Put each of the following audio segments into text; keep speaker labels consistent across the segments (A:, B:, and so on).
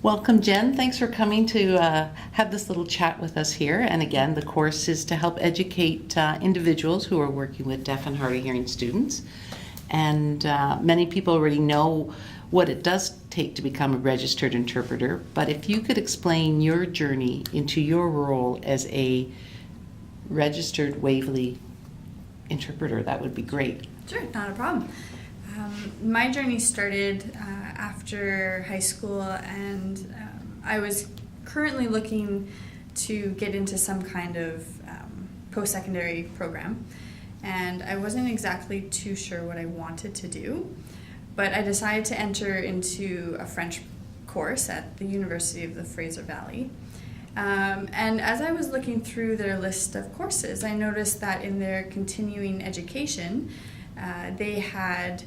A: Welcome, Jen. Thanks for coming to have this little chat with us here. And again, the course is to help educate individuals who are working with deaf and hard of hearing students. And many people already know what it does take to become a registered interpreter. But if you could explain your journey into your role as a registered Waverley interpreter, that would be great.
B: Sure, not a problem. My journey started after high school, and I was currently looking to get into some kind of post-secondary program, and I wasn't exactly too sure what I wanted to do, but I decided to enter into a French course at the University of the Fraser Valley. And as I was looking through their list of courses, I noticed that in their continuing education, they had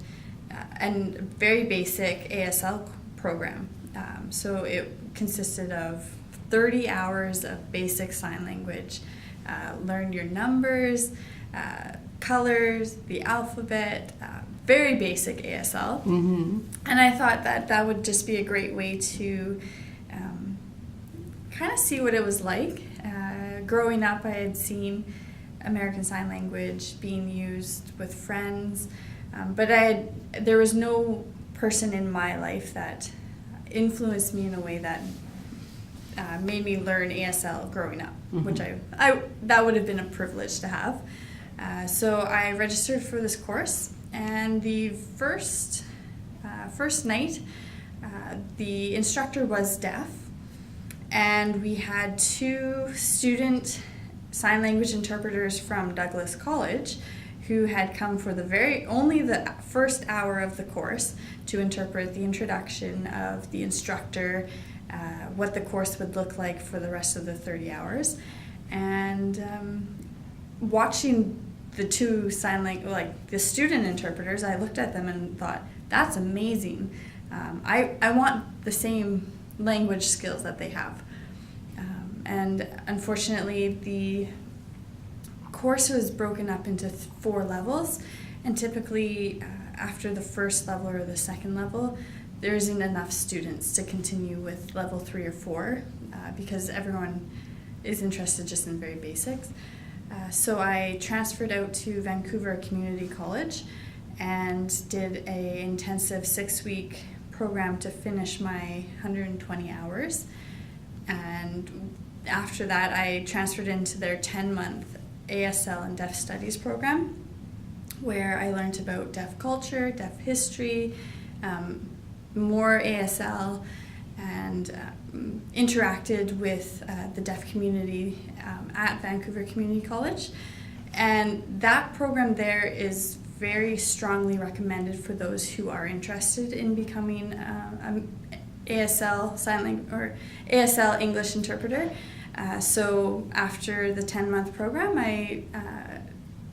B: a very basic ASL program. So it consisted of 30 hours of basic sign language, learn your numbers, colors, the alphabet, very basic ASL.
A: Mm-hmm.
B: And I thought that that would just be a great way to kind of see what it was like. Growing up, I had seen American Sign Language being used with friends, but there was no person in my life that influenced me in a way that made me learn ASL growing up,
A: mm-hmm.
B: which that would have been a privilege to have. So I registered for this course, and the first night, the instructor was deaf, and we had two student sign language interpreters from Douglas College who had come for only the first hour of the course to interpret the introduction of the instructor, what the course would look like for the rest of the 30 hours. And watching the two the student interpreters, I looked at them and thought, that's amazing. I want the same language skills that they have. And unfortunately, the course was broken up into 4 levels, and typically after the first level or the second level, there isn't enough students to continue with level 3 or 4 because everyone is interested just in very basics. So I transferred out to Vancouver Community College and did an intensive 6-week program to finish my 120 hours. And after that, I transferred into their 10-month ASL and Deaf Studies program, where I learned about deaf culture, deaf history, more ASL, and interacted with the deaf community at Vancouver Community College. And that program there is very strongly recommended for those who are interested in becoming ASL sign language or ASL English interpreter. So after the 10-month program, I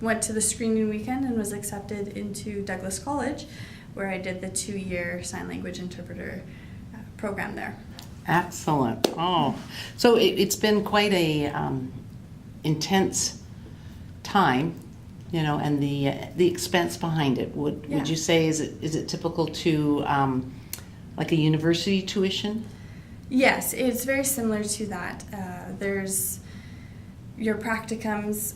B: went to the screening weekend and was accepted into Douglas College, where I did the 2-year sign language interpreter program there.
A: Excellent. Oh, so it's been quite a intense time, and the expense behind it. Would you say is it typical to like a university tuition?
B: Yes, it's very similar to that. There's your practicums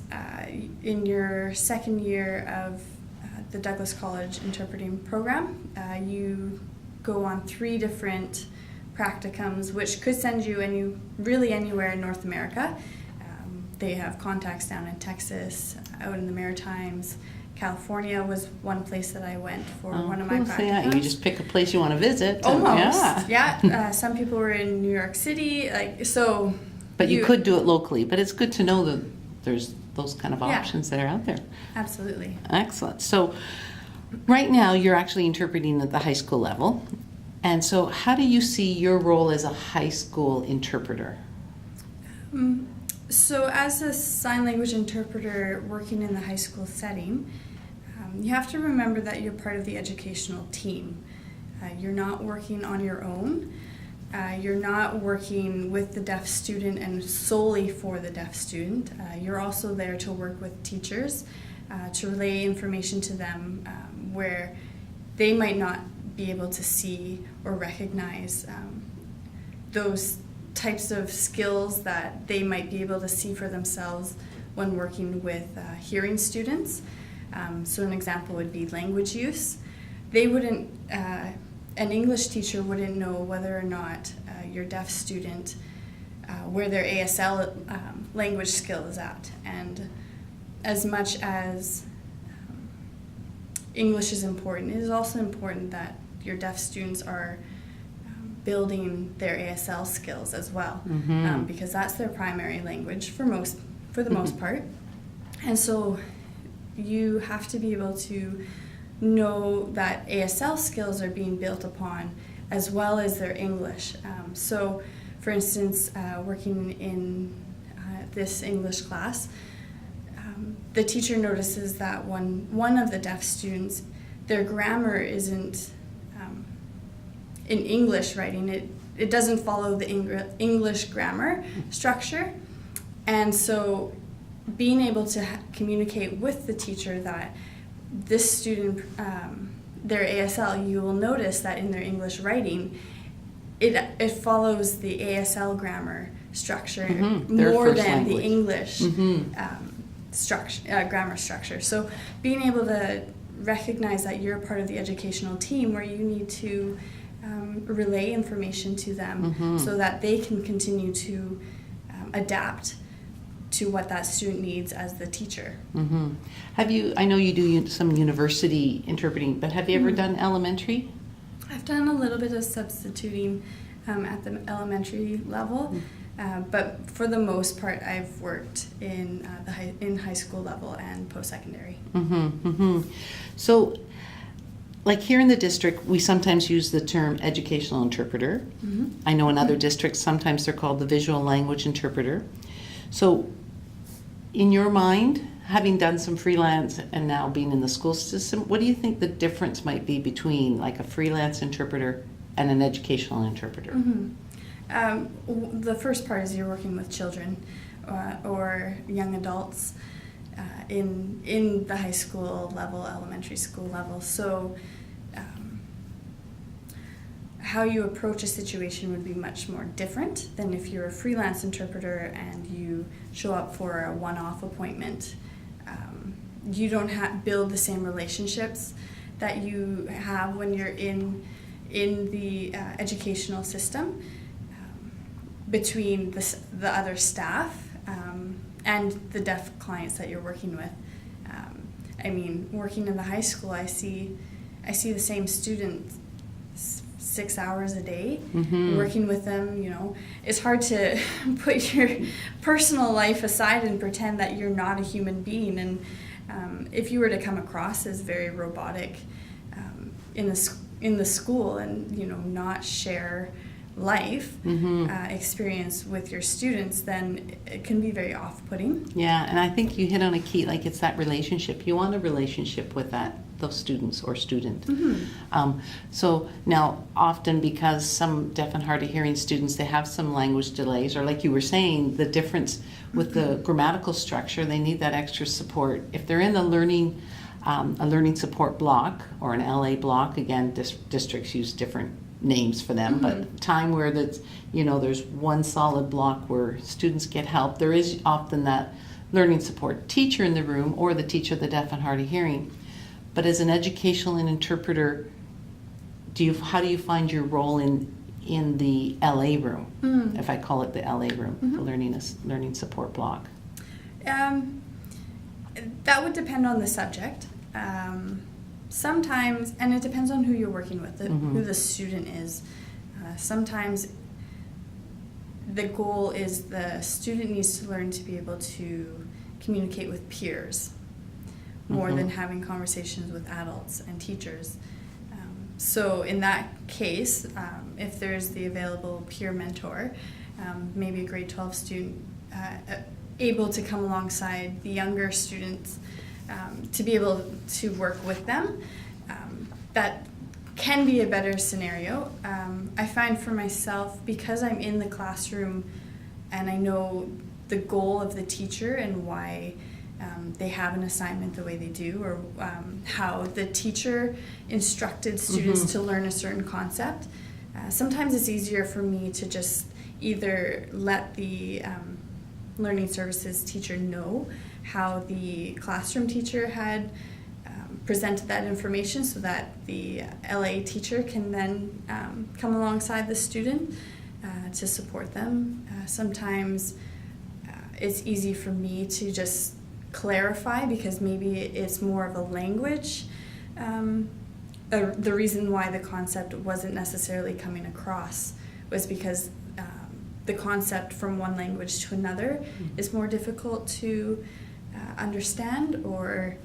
B: in your second year of the Douglas College interpreting program. You go on 3 different practicums, which could send you anywhere in North America. They have contacts down in Texas, out in the Maritimes. California was one place that I went for one of my practicums.
A: Yeah, you just pick a place you want to visit.
B: Almost, yeah. Some people were in New York City, so.
A: But you could do it locally. But it's good to know that there's those kind of options that are out there.
B: Absolutely.
A: Excellent. So, right now you're actually interpreting at the high school level, and so how do you see your role as a high school interpreter?
B: So, as a sign language interpreter working in the high school setting, you have to remember that you're part of the educational team. You're not working on your own. You're not working with the deaf student and solely for the deaf student. You're also there to work with teachers, to relay information to them where they might not be able to see or recognize those types of skills that they might be able to see for themselves when working with hearing students. So an example would be language use. They wouldn't, an English teacher wouldn't know whether or not your deaf student, where their ASL language skill is at. And as much as English is important, it is also important that your deaf students are building their ASL skills as well, because that's their primary language for the most part. And so you have to be able to know that ASL skills are being built upon as well as their English. So for instance, working in this English class, the teacher notices that one of the deaf students, their grammar isn't in English writing. It doesn't follow the English grammar structure. And so being able to communicate with the teacher that this student, their ASL, you will notice that in their English writing, it follows the ASL grammar structure more than the English grammar structure. So being able to recognize that you're part of the educational team where you need to relay information to them so that they can continue to adapt to what that student needs as the teacher. Have you, I know you do some university interpreting, but have you ever done elementary? I've done a little bit of substituting at the elementary level, but for the most part I've worked in high school level and post-secondary. So like here in the district, we sometimes use the term educational interpreter. I know in other districts sometimes they're called the visual language interpreter. So in your mind, having done some freelance and now being in the school system, what do you think the difference might be between like a freelance interpreter and an educational interpreter? The first part is you're working with children or young adults in the high school level, elementary school level. So how you approach a situation would be much more different than if you're a freelance interpreter and you show up for a one-off appointment. You don't build the same relationships that you have when you're in the educational system between the other staff and the deaf clients that you're working with. I mean, working in the high school, I see the same students 6 hours a day, working with them. You know, it's hard to put your personal life aside and pretend that you're not a human being. And if you were to come across as very robotic in the school and not share life experience with your students, then it can be very off-putting. Yeah, and I think you hit on a key, like it's that relationship. You want a relationship with those students or student. So now often because some deaf and hard of hearing students, they have some language delays, or like you were saying, the difference with the grammatical structure, they need that extra support. If they're in the a learning support block or an LA block, again, districts use different names for them, but time where there's one solid block where students get help, there is often that learning support teacher in the room or the teacher of the deaf and hard of hearing. But as an educational and interpreter, how do you find your role in the LA room, if I call it the LA room, the learning support block? That would depend on the subject. Sometimes, and it depends on who you're working with, who the student is. Sometimes the goal is the student needs to learn to be able to communicate with peers more than having conversations with adults and teachers. So in that case, if there's the available peer mentor, maybe a grade 12 student able to come alongside the younger students to be able to work with them, that can be a better scenario. I find for myself, because I'm in the classroom and I know the goal of the teacher and why they have an assignment the way they do, or how the teacher instructed students to learn a certain concept, Sometimes it's easier for me to just either let the learning services teacher know how the classroom teacher had presented that information, so that the LA teacher can then come alongside the student to support them. Sometimes it's easy for me to just clarify, because maybe it's more of a language. The reason why the concept wasn't necessarily coming across was because the concept from one language to another is more difficult to understand, or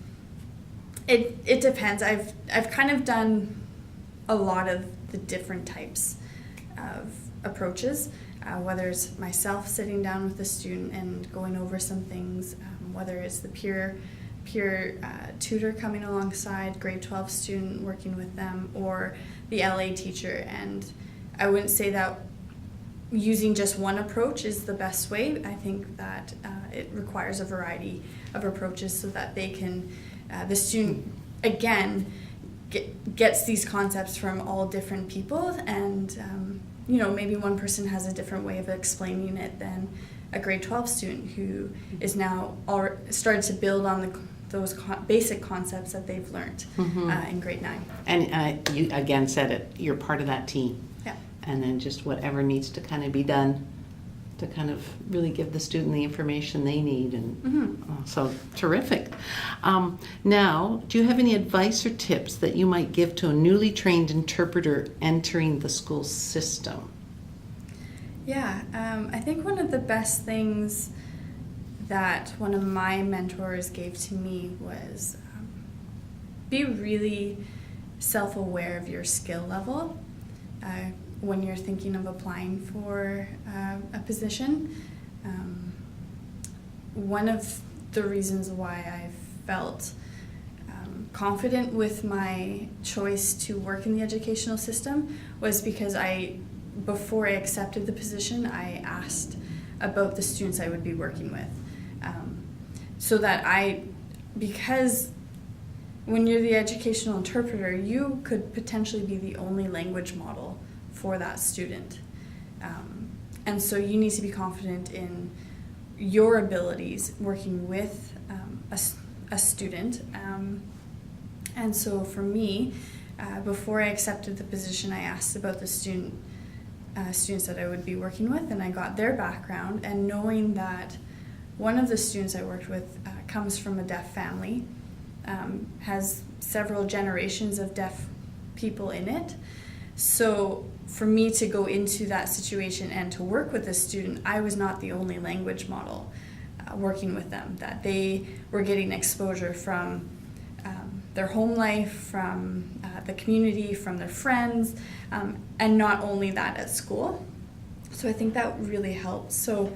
B: it depends. I've kind of done a lot of the different types of approaches, whether it's myself sitting down with the student and going over some things, whether it's the peer tutor coming alongside grade 12 student working with them, or the LA teacher. And I wouldn't say that using just one approach is the best way. I think that it requires a variety of approaches, so that they can, the student again gets these concepts from all different people, and maybe one person has a different way of explaining it than a grade 12 student who is now started to build on those basic concepts that they've learned in grade 9.
A: And you again said it, you're part of that team.
B: Yeah.
A: And then just whatever needs to kind of be done to kind of really give the student the information they need. And so terrific. Now, do you have any advice or tips that you might give to a newly trained interpreter entering the school system?
B: Yeah, I think one of the best things that one of my mentors gave to me was be really self-aware of your skill level when you're thinking of applying for a position. One of the reasons why I felt confident with my choice to work in the educational system was because before I accepted the position, I asked about the students I would be working with. So that because when you're the educational interpreter, you could potentially be the only language model for that student. And so you need to be confident in your abilities working with a student. And so for me, before I accepted the position, I asked about the students that I would be working with, and I got their background, and knowing that one of the students I worked with comes from a deaf family, has several generations of deaf people in it. So for me to go into that situation and to work with this student, I was not the only language model working with them, that they were getting exposure from their home life, from the community, from their friends, and not only that at school. So I think that really helped. So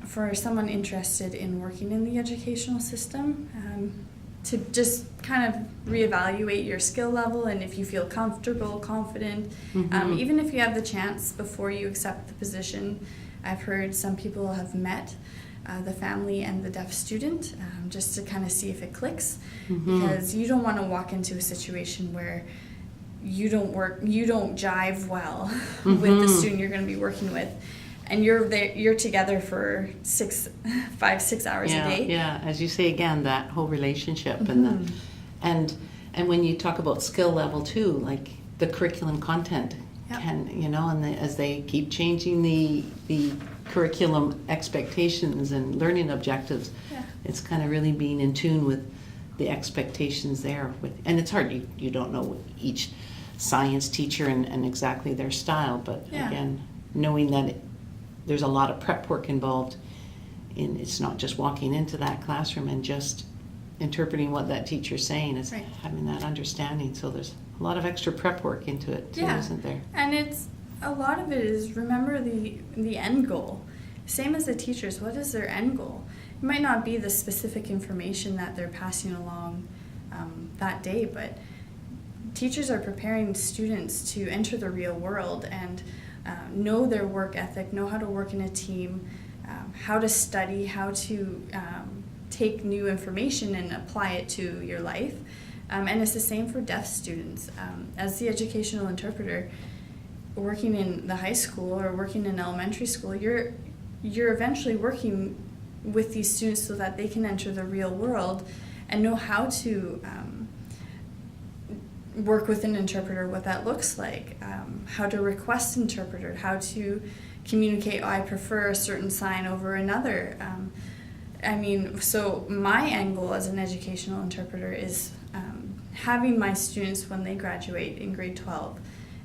B: for someone interested in working in the educational system, to just kind of reevaluate your skill level, and if you feel comfortable, confident, even if you have the chance before you accept the position. I've heard some people have met the family and the deaf student just to kind of see if it clicks, because you don't want to walk into a situation where you don't jive well with the student you're going to be working with, and you're together for 5-6 hours a day. Yeah,
A: as you say again, that whole relationship and when you talk about skill level too, like the curriculum content can, as they keep changing the curriculum expectations and learning objectives, it's kind of really being in tune with the expectations there. And it's hard, you don't know each science teacher and exactly their style, but again, knowing that there's a lot of prep work involved in, it's not just walking into that classroom and just interpreting what that teacher's saying, it's having that understanding. So there's a lot of extra prep work into it too, isn't there?
B: And a lot of it is remember the end goal. Same as the teachers, what is their end goal? It might not be the specific information that they're passing along that day, but teachers are preparing students to enter the real world and know their work ethic, know how to work in a team, how to study, how to take new information and apply it to your life. And it's the same for deaf students. As the educational interpreter, working in the high school or working in elementary school, you're eventually working with these students so that they can enter the real world and know how to work with an interpreter, what that looks like, how to request interpreter, how to communicate, oh, I prefer a certain sign over another. So my end goal as an educational interpreter is having my students, when they graduate in grade 12,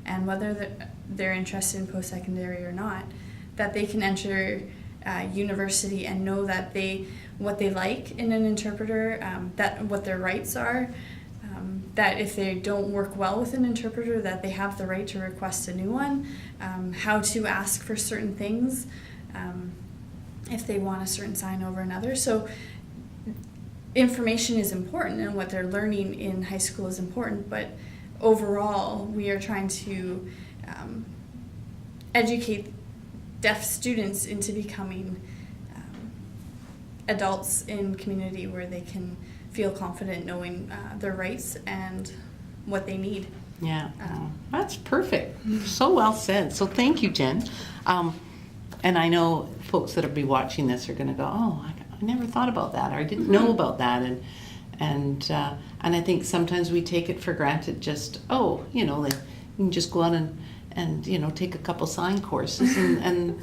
B: and whether they're interested in post-secondary or not, that they can enter university and know that what they like in an interpreter, that what their rights are, that if they don't work well with an interpreter, that they have the right to request a new one, how to ask for certain things, if they want a certain sign over another. So information is important, and what they're learning in high school is important, but overall we are trying to educate deaf students into becoming adults in community where they can feel confident knowing their rights and what they need.
A: Yeah, that's perfect. So well said. So thank you, Jen. And I know folks that'll be watching this are going to go, oh, I never thought about that, or I didn't know about that, and I think sometimes we take it for granted. Just like you can just go out and take a couple sign courses,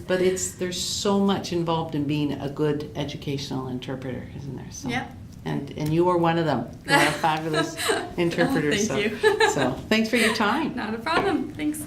A: but there's so much involved in being a good educational interpreter, isn't there? So.
B: Yeah.
A: And you are one of them. You are a fabulous interpreter.
B: Thank you.
A: So thanks for your time.
B: Not a problem. Thanks.